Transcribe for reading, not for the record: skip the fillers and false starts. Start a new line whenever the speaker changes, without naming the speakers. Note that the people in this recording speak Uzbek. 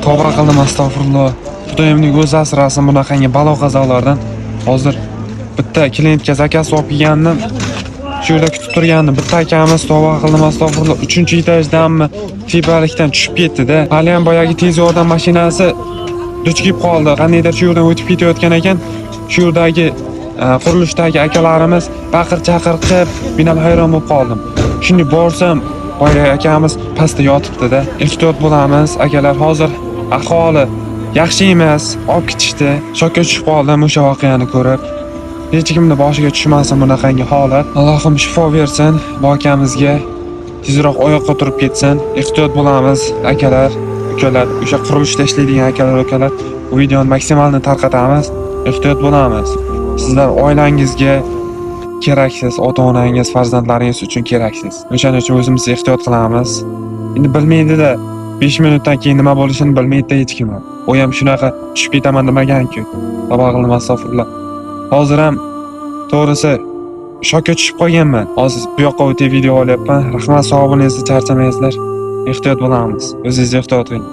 Tavba qildim, astag'firulloh. Xudoyimning o'zi asrasin bunaqangi balo qazolardan. Hozir bitta klientga zakaz olib kelgandim. Shu yerda kutib turgandim. Bitta akamiz tavba qildim, astag'firulloh. 3-etajdanmi tepalikdan tushib ketdi-da. Hali ham boyagi tez yordam mashinasi duch kelib qoldi. Qandaydir shu yerdan o'tib ketayotgan ekan. Shu yerdagi qurilishdagi akalarimiz baqir-chaqir qilib, men ham hayron bo'lib qoldim. Shuni borsam, boyagi akamiz pastda yotibdi-da. Ehtiyot bo'lamiz, akalar. Hozir ahvoli yaxshi emas, olib ketishdi. Shokka tushib qoldim o'sha voqeani ko'rib. Hech kimni boshiga tushmasin bunaqangi holat. Allohim shifo bersin bu akamizga. Tezroq oyoqqa turib ketsin. Ehtiyot bo'lamiz, akalar, ukalar, o'sha qurilishda ishlaydigan akalar, ukalar. Bu videoni maksimalni tarqatamiz. Ehtiyot bo'lamiz. Sizlar oilangizga keraksiz, ota-onangiz, farzandlaringiz uchun keraksiz. O'shaning uchun o'zimiz ehtiyot qilamiz. Endi bilmaydi-da, 5 minutdan keyin nima bo'lishini bilmaydi hech kim. U ham shunaqa tushib ketaman demagan-ku. Tavba qildim, astag'firulloh. Hozir ham to'g'risi shokka tushib qolganman. Hozir bu yoqqa o'tib video olyapman. Rahmat, sog' bo'linglar, charchamaysizlar. Ehtiyot bo'lamiz. O'zingiz ehtiyot qiling.